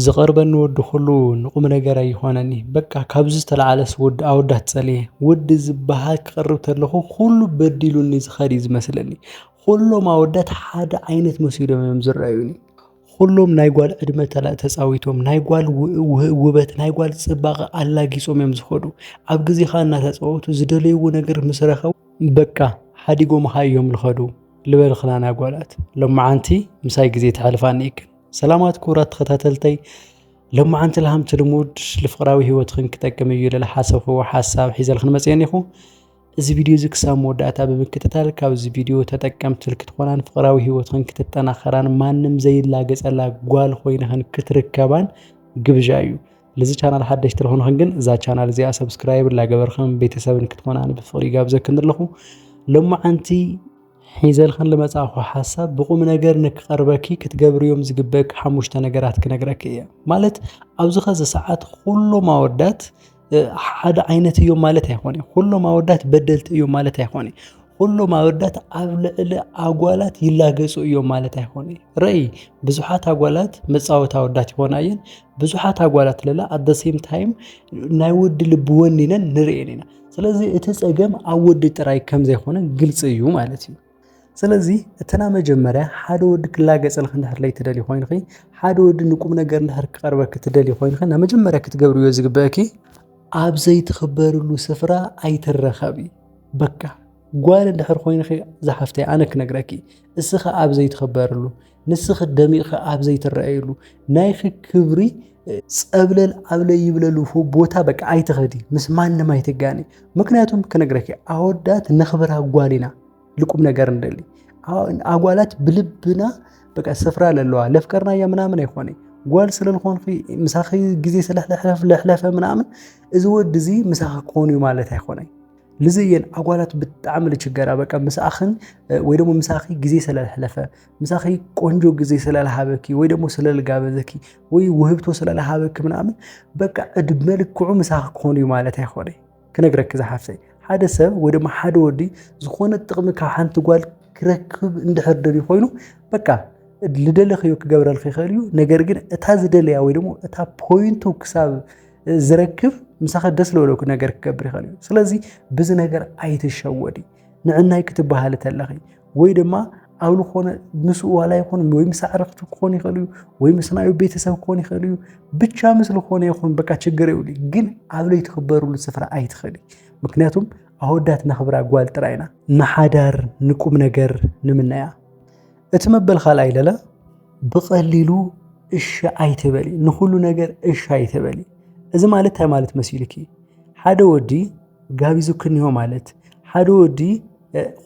ዝቐርበኒ ወዲ ኩሉ ንቁም ነገር ኣይኮነኒ በቃ ካብዚ ዝተለዓለስ ወዲ ኣወዳት ጸልየ ወዲ ዝበሃል ክቐርብ ተለኹ ኩሉ በዲሉኒ ዝኸድ ዝመስለኒ ኩሎም ኣወዳት ሓደ ዓይነት መሲሎም እዮም ዝረአዩኒ ኩሎም ናይ ጓል ዕድመ ተጻዊቶም ናይ ጓል ውበት ናይ ጓል ጽባቐ ኣላጊጾም እዮም ዝኸዱ ኣብ ግዜኻ እናተጻወቱ ዝደለይዎ ነገር ምስ ረኸቡ በቃ ሓዲጎም እዮም ዝኸዱ ልበልኽና ናጓላት ሎማዓንቲ ምሳይ ግዜ ተሕልፋኒ ይክን ሰላማት ኩራት ተኸታተልተይ ሎማዓንቲ ለሃም ትልሙድ ለፍቅራዊ ህይወትክን ክጠቅም እዩ ለለ ሓሰብዎ ሓሳብ ሒዘልክን መጽየኒኹ እዚ ቪድዮ እዚ ክሳብ መወዳእታ ብምክትታል ካብ እዚ ቪድዮ ተጠቀምቲ ክትኮናን ፍቅራዊ ህይወትክን ክትጠናኸራን ማንም ዘይላገጸላ ጓል ኮይንክን ክትርከባን ግብዣ እዩ ለዚ ቻናል ሓደሽ ትልኹንክን ግን እዛ ቻናል እዚኣ ሰብስክራይብ ላገበርክን ቤተሰብን ክትኮናን ብፍቅሪ ጋብዘክን ኣለኹ ሎማዓንቲ ሒዘልክን ለመጻኹ ሓሳብ ብቁም ነገር ንክቀርበኪ ክትገብርዮም ዝግበክ ሓሙሽተ ነገራት ክነግረክ እየ ማለት ኣብዚ ኸዚ ሰዓት ኩሎም ኣወዳት ሓደ ዓይነት እዮም ማለት ኣይኾነን ኩሎም ኣወዳት በደልቲ እዮም ማለት ኣይኾነን ኩሎም ኣወዳት ኣብ ልዕሊ ኣጓላት ይላገጹ እዮም ማለት ኣይኾነን ረይ ብዙሓት ኣጓላት መጻወት ኣወዳት ይኾናየን ብዙሓት ኣጓላት ለላ at the same time ናይ ወዲ ልቢ ወኒነን ንርኤን ኢና ስለዚ እቲ ጸገም ኣብ ወዲ ጥራይ ከም ዘይኾነ ግልጽ እዩ ማለት እዩ ስለዚህ እተና መጀመሪያ ሓደ ወዲ ክላገጸልክ እንድሕር ላይ ትደሊ ኮይንኺ ሓደ ወዲ ንቁም ነገር እንድሕር ክቀርበክ ትደሊ ኮይንኺ ና መጀመሪያ ክትገብርዮ ዝግበአኪ ኣብ ዘይትኽበርሉ ስፍራ ኣይትረኸቢ በቃ ጓል እንድሕር ኮይንኺ ዝሓፍተይ ኣነ ክነግረኪ እስኻ ኣብ ዘይትኽበርሉ ንስኽ ደሚቕኻ ኣብ ዘይትረአየሉ ናይኺ ክብሪ ጸብለል ኣብ ለይብለሉ ቦታ በቃ ኣይትኸዲ ምስ ማንም ኣይትጋኒ ምክንያቱም ክነግረኪ ኣወዳት ንኽብራ ጓሊና ልቁም ነገር እንደሊ ኣጓላት ብልብና በቃ ስፍራ ለለዋ ለፍቀርናያ ምናምን ኣይኾነይ ጓል ስለልኾንኺ ምሳኺ ግዜ ስለሕለፈ ምናምን እዚ ወዲ እዚ ምሳኺ ክኾኑ ማለት ኣይኾነይ ልዝየን ኣጓላት ብጣዕሚ ልችገራ በቃ ምሳኽን ወይ ደሞ ምሳኺ ግዜ ስለሕለፈ ምሳኺ ቆንጆ ግዜ ስለልሃበኪ ወይ ደሞ ስለልጋበዘኪ ወይ ውህብቶ ስለልሃበኪ ምናምን በቃ ዕድመ ልክዑ ምሳኺ ክኾኑ ማለት ኣይኾነይ ክነግረክ ዝሓፍተይ ሓደ ሰብ ወይ ደሞ ሓደ ወዲ ዝኾነ ጥቕሚ ካብ ሓንቲ ጓል ክረክብ እንድሕር ደሊ ኮይኑ በቃ ልደለኽዮ ክገብረልክ ይኽእል እዩ ነገር ግን እታ ዝደለያ ወይ ደሞ እታ ፖይንቱ ክሳብ ዝረክብ ምሳኺ ደስ ዝበለኩ ነገር ክገብር ይኽእል እዩ ስለዚ ብዚ ነገር ኣይትሸወዲ ንዕናይ ክትበሃል ተለኺ ወይ ድማ ኣብ ልኾነ ምስኡ ዋላ ይኹን ወይ ምስ ኣዕርኽቲ ክኾን ይኽእል እዩ ወይ ምስ ናዩ ቤተሰብ ክኾን ይኽእል እዩ ብቻ ምስ ልኾነ ይኹን በቃ ችግር የብሉ ግን ኣብ ለይትኽበርሉ ስፍራ ኣይትኸዲ ምክንያቱም ኣወዳት ነኽብራ ጓል ጥራይና ንሓዳር ንቁም ነገር ንምናያ እቲ መበል ካልኣይ ለለ ብቐሊሉ እሺ ኣይትበሊ ንኹሉ ነገር እሺ ኣይትበሊ እዚ ማለት እንታይ ማለት መሲልኪ ሓደ ወዲ ጋቢዙ ክንዮ ማለት ሓደ ወዲ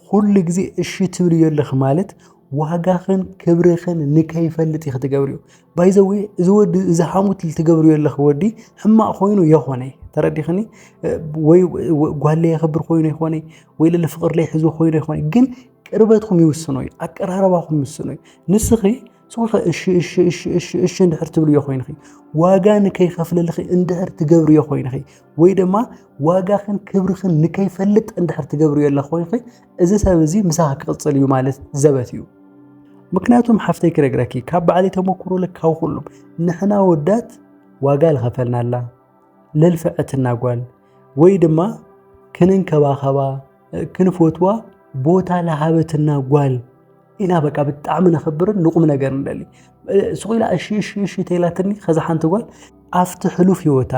ኩሉ ግዜ እሺ ትብል የለኽ ማለት ዋጋኽን ክብርኽን ንከይፈልጥ ይኽትገብርዮ ባይዘው እዚ ወዲ እዚ ሓሙት ልትገብርዮ የለኽ ወዲ ሕማቕ ኮይኑ የኾነይ ተረዲኽኒ ወይ ጓል ላይ የኽብር ኮይኑ ይኾነይ ወይ ለፍቅር ላይ ሒዙ ኮይኑ ይኾነይ ግን ቅርበትኩም ይውስኖ እዩ ኣቀራርባኩም ይውስኖ እዩ ንስኺ ሶኸ እሺ እንድሕር ትብልዮ ኮይንኺ ዋጋ ንከይኸፍለልኺ እንድሕር ትገብርዮ ኮይንኺ ወይ ድማ ዋጋኽን ክብርኽን ንከይፈልጥ እንድሕር ትገብርዮ የለኽ ኮይንኺ እዚ ሰብ እዚ ምሳኺ ክቕፅል እዩ ማለት ዘበት እዩ ምክንያቱም ሓፍተይ ክነግረኪ ካብ ባዕለይ ተመክሮ ልካው ኩሎም ንሕና ወዳት ዋጋ ልኸፈልናላ ለልፍዕትና ጓል ወይ ድማ ክንንከባኸባ ክንፈትዋ ቦታ ለሃበትና ጓል ኢና በቃ ብጣዕሚ ነኽብርን ንቁም ነገር እንደሊ ስቑኢላ እሺ ተይላትኒ ከዛ ሓንቲ ጓል ኣፍቲ ሕሉፍ ህይወታ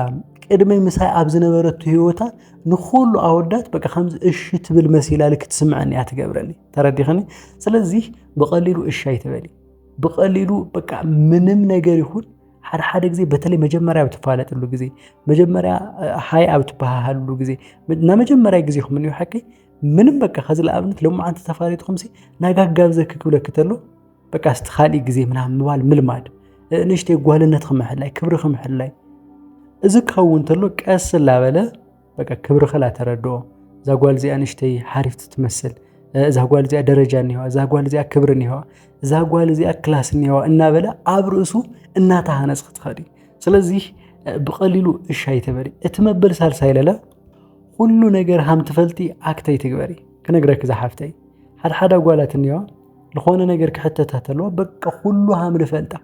ቅድመይ ምሳይ ኣብ ዝነበረቱ ህይወታ ንኹሉ ኣወዳት በቃ ከምዚ እሺ ትብል መሲላ ልክትስምዐኒ እያ ትገብረኒ ተረዲኽኒ ስለዚ ብቐሊሉ እሺ ኣይትበሊ ብቐሊሉ በቃ ምንም ነገር ይኹን ሓደ ግዜ በተለይ መጀመሪያ ብትፋለጥሉ ግዜ መጀመሪያ ሃይ ኣብ ትባሃሉ ግዜ መጀመሪያ ግዜኹም ምን ይሐቂ ምንም በቃ ከዚ ለኣብነት ሎማዓንቲ ተፋለጥኩምሲ ናጋጋብዘክ ክብለክ ተሎ በቃ استخالي ግዜ ምናምን ምባል ምልማድ ንሽተ ጓልነት ክምሕላይ ክብሪ ክምሕላይ እዚ ክኸውን ተሎ ቀስ ላበለ በቃ ክብሪ ክላ ተረድኦ እዛ ጓል እዚኣ ንሽተይ ሓሪፍት ትመስል እዛ ጓል እዚኣ ደረጃ ኒዋ እዛ ጓል እዚኣ ክብሪ ኒዋ እዛ ጓል እዚኣ ክላስ ኒዋ እናበለ ኣብ ርእሱ እናተሃነጽ ክትኸዲ ስለዚ ብቐሊሉ እሺ ኣይትበሊ እቲ መበል ሳልሳይ ለለ ኩሉ ነገር ሃም ትፈልቲ ኣክተይ ትግበሪ ክነግረክ ዝሓፍተይ ሓደ ጓላት ኒዋ لخونه نجر كحتة تلو بق كله عامل فلتا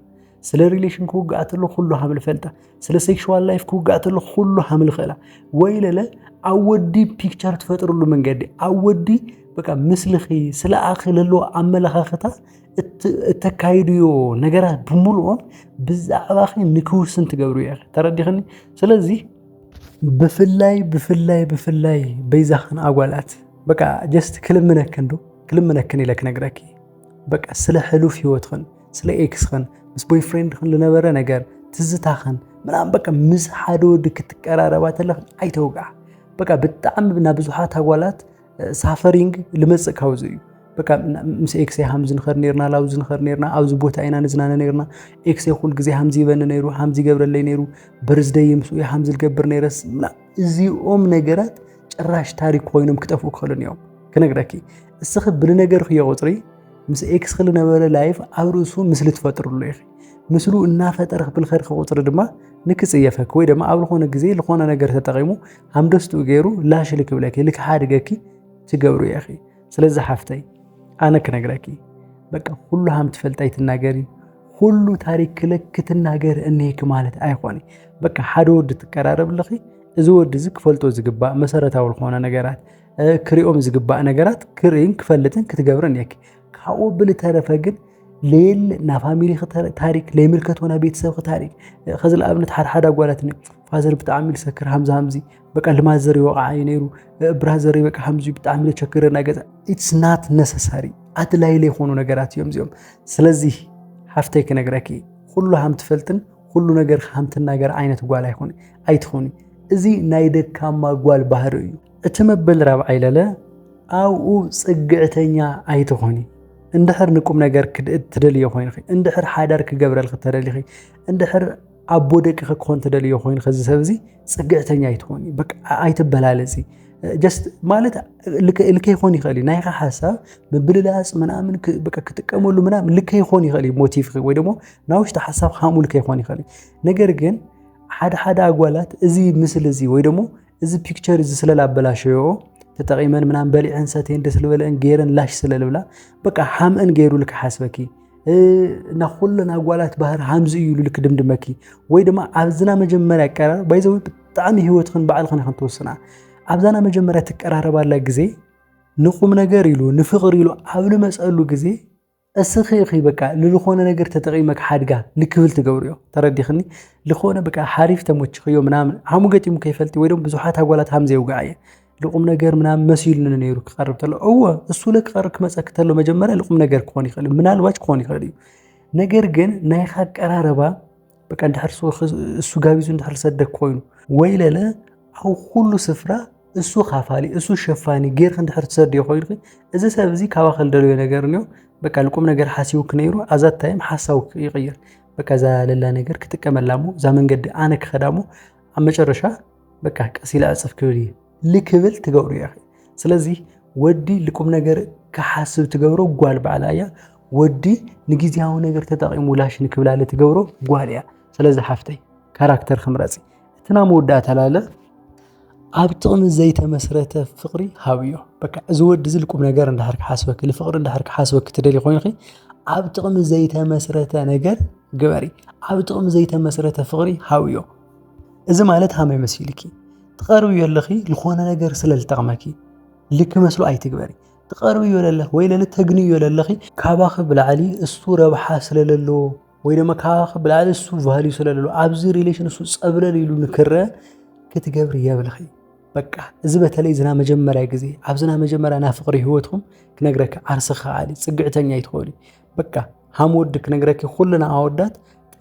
ስለ ሪሌሽን ክውጋእ ተሎ ኩሉ ሓምል ፈልጣ ስለ ሴክሹዋል ላይፍ ክውጋእ ተሎ ኩሉ ሓምል ኸላ ወይለለ ኣወዲ ፒክቸር ትፈጥሩሉ መንገዲ ኣወዲ በቃ ምስልኺ ስለ ኣኺ ለሎ ኣመለኻኽታ እተካይድዮ ነገራት ብምሉኦም ብዛዕባኺ ንክውስን ትገብሩ እያ ተረዲኽኒ ስለዚ ብፍላይ በይዛኽን ኣጓላት በቃ ጀስት ክልምነክን ኢለክ ነግረኪ በቃ ስለ ሕሉፍ ህይወትኽን ስለ ኤክስኽን ምስ ቦይፍሬንድኽን ልነበረ ነገር ትዝታኽን ምናምን በቃ ምስ ሓደ ወዲ ክትቀራረባ ተለኽን ኣይተውጋዕ በቃ ብጣዕሚ ናብ ብዙሓት ኣጓላት ሳፈሪንግ ልመጽእ ካብዚ እዩ በቃ ምስ ኤክስ ሃምዝ ንኸር ነርና ላውዝ ንኸር ነርና ኣብዚ ቦታ ኢና ንዝናነ ነርና ኤክስ ኩል ግዜ ሃምዚ ይበነ ነይሩ ሃምዚ ይገብረለይ ነይሩ በርዝደይ ምስኡ ሃምዚ ልገብር ነይረስ እዚኦም ነገራት ጭራሽ ታሪክ ኮይኖም ክጠፍኡ ክኽእሉን እዮም ክነግረኪ እስኺ ብንነገርክ የቁፅሪ ምስ ኤክስ ክልነበረ ላይፍ ኣብ ርእሱ ምስሊ ትፈጥሩሉ ኢኺ ምስሉ እናፈጠርክ ብልኸርክ ቁፅሪ ድማ ንክጽየፈክ ወይ ድማ ኣብ ልኾነ ግዜ ልኾነ ነገር ተጠቂሙ ሃምደስትኡ ገይሩ ላሽ ልክብለኪ ልክሓድገኪ ትገብሩ ኢኺ ስለዚ ሓፍተይ ኣነ ክነግረኪ በቃ ኩሉ ሃም ትፈልጣይ ትናገሪ ኩሉ ታሪክ ክትናገር እኒሄክ ማለት ኣይኾነ በቃ ሓደ ወዲ ትቀራረብለኺ እዚ ወዲ እዚ ክፈልጦ ዝግባእ መሰረታዊ ልኾነ ነገራት ክሪኦም ዝግባእ ነገራት ክሪን ክፈልጥን ክትገብርን እየኪ ካብኡ ብልተረፈ ግን ሌል ና ፋሚሊ ታሪክ ለይምልከቶና ቤተሰብ ታሪክ ከዚ ለኣብነት ሓደ ኣጓላትኒ ፋዘር ብጣዕሚ ልሰክር ሃምዚ በቃ ልማዘር ይወቃዓይ ነይሩ ብራዘር በቃ ሃምዚ ብጣዕሚ ለቸክረና ገዛ ኢትስ ናት ነሰሳሪ ኣድላይ ለይኾኑ ነገራት እዮም እዚኦም ስለዚ ሓፍተይ ክነግረኪ ኩሉ ሃም ትፈልጥን ኩሉ ነገር ሃም ትናገር ዓይነት ጓል ኣይትኾኒ እዚ ናይ ደካማ ጓል ባህሪ እዩ እቲ መበል ራብዓይ ለለ ኣብኡ ጽግዕተኛ ኣይትኾኒ እንድሕር ንቁም ነገር ትደልዮ ኮይንኺ እንድሕር ሓዳር ክገብረልክ ተደሊኺ እንድሕር ኣቦ ደቅኺ ክኾን ትደልዮ ኮይንኺ እዚ ሰብ እዚ ጽግዕተኛ ኣይትኾኒ በቃ ኣይትበላለፂ ጀስት ማለት ልከ ይኾን ይኽእል ናይኻ ሓሳብ ምብልላጽ ምናምን በቃ ክትጥቀመሉ ምናምን ልከ ይኾን ይኽእል ሞቲቭ ወይ ደግሞ ናውሽተ ሓሳብ ሃሙ ልከ ይኾን ይኽእል ነገር ግን ሓደ ኣጓላት እዚ ምስሊ እዚ ወይ ደግሞ እዚ ፒክቸር እዚ ስለላበላሸዮ ተጠቂመን ምናምን በሊዕን ሰተን ደስ ልበለን ገይረን ላሽ ስለልብላ በቃ ሃምእን ገይሩ ልክ ሓስበኪ እና ኩሉን ኣጓላት ባህር ሃምዚ እዩ ልክ ድምድመኪ ወይ ድማ ኣብዝና መጀመርያ ቀራር ባይዘው ብጣዕሚ ህይወትክን በዓልክን ክትወስና ኣብዛና መጀመርያ ትቀራረባላ ግዜ ንቁም ነገር ኢሉ ንፍቅር ኢሉ ኣብ ልመጸሉ ግዜ እስኺ በቃ ልኾነ ነገር ተጠቂመክ ሓድጋ ልክብል ትገብርዮ ተረዲኽኒ ልኾነ በቃ ሓሪፍ ተሞችኽዮ ምናምን ሃሙ ገጢሙ ከይፈልቲ ወይ ደግሞ ብዙሓት ኣጓላት ሃምዚ ይውጋዓየ ልቁም ነገር ምናምን መሲሉን ነይሩ ክቀርብ ተሎ እሱ ለክቀርብ ክመጸክ ተሎ መጀመርያ ልቁም ነገር ክኾን ይኽእል ምናልባች ክኾን ይኽእል እዩ ነገር ግን ናይኻ ቀራረባ በቃ እንድሕር እሱ ጋቢዙ እንድሕር ሰደክ ኮይኑ ወይለለ ኣብ ኩሉ ስፍራ እሱ ካፋሊ እሱ ሸፋኒ ጌርክ እንድሕር ትሰድዮ ኮይንኺ እዚ ሰብ እዚ ካባኸ ልደልዮ ነገር እንዮ በቃ ልቁም ነገር ሓሲቡክ ነይሩ ኣዛት ታይም ሓሳቡ ይቕይር በቃ ዛ ለላ ነገር ክትቀመላሞ ዛ መንገዲ ኣነ ክኸዳሞ ኣብ መጨረሻ በቃ ቀሲላ ኣጽፍ ክብል ልክብል ትገብሩ ኢኺ ስለዚ ወዲ ልቁም ነገር ክሓስብ ትገብሮ ጓል ባዕላ እያ ወዲ ንግዚያዊ ነገር ተጠቂሙ ላሽ ንክብላለ ትገብሮ ጓል እያ ስለዚ ሓፍተይ ካራክተር ክምረፂ እትና መወዳእታ ላለ ኣብ ጥቕሚ ዘይተመስረተ ፍቅሪ ሃብዮ በቃ እዚ ወዲ እዚ ልቁም ነገር እንድሕር ክሓስበክ ልፍቅሪ እንድሕር ክሓስበክ ትደሊ ኮይንኺ ኣብ ጥቕሚ ዘይተመስረተ ነገር ግበሪ ኣብ ጥቕሚ ዘይተመስረተ ፍቅሪ ሃብዮ እዚ ማለት ሃመይ መሲልኪ تقربي يلخي لخونا نجر سلل تغمكي لك مسلو أي تقبري تقربي يلخ ويلا لتجني يلخي كاباخ بالعلي الصورة بحاسل للو ويلا ما كاباخ بالعلي الصو فهالي سللو عبزي ريليشن الصو قبل ليلو نكرة كتجبري يا بالخي بقى زبت لي زنا مجمرة جزي عبزنا مجمرة أنا فقري هوتهم كنجرك عرسخ عالي صقعتني يدخلي بقى همودك نجرك كلنا عودات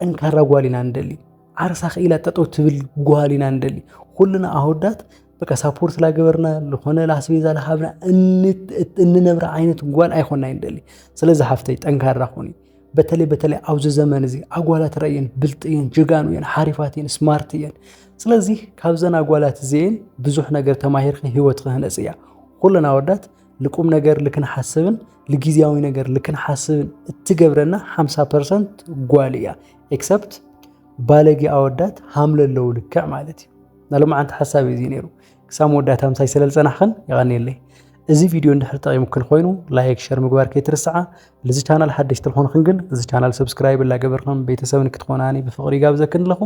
انكر قوالنا ندلي عرسخ إلى تطو تبل قوالنا ندلي كلنا أهودات بقى سابورت لا جبرنا لخونا لحسبيزا لحبنا إن نبرة عينة قوال أي خونا يندلي سلزة حفتي تنكر رخوني بتلي عوز زمان زي أقوالات رأيين بلطين جيجانوين حارفاتين سمارتين سلزي كابزنا أقوالات زين بزوح نجر تماهير هيوت خهنا زيا كلنا أهودات لكم نجر لكن حاسبن لجيزياوي نجر لكن حاسبن تجبرنا 5% قوالية except بالغي أهودات حمل اللول كعمالتي نلوم عند حسابي زينيرو كسام وداتهم سايسلل صنحخن يغني لي እዚ ቪድዮ እንድሕር ጠቂሙክን ኮይኑ ላይክ ሼር ምግባር ከይትርስዓ ለዚ ቻናል ሓደሽቲ ትኾንክን ግን እዚ ቻናል ሰብስክራይብ ላገበርኩም ቤተሰብ ንክትኮናኒ ብፍቅሪ ጋብዘክን ኣለኹ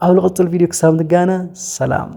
ኣብ ልቕፅል ቪድዮ ክሳብ ንጋነ ሰላም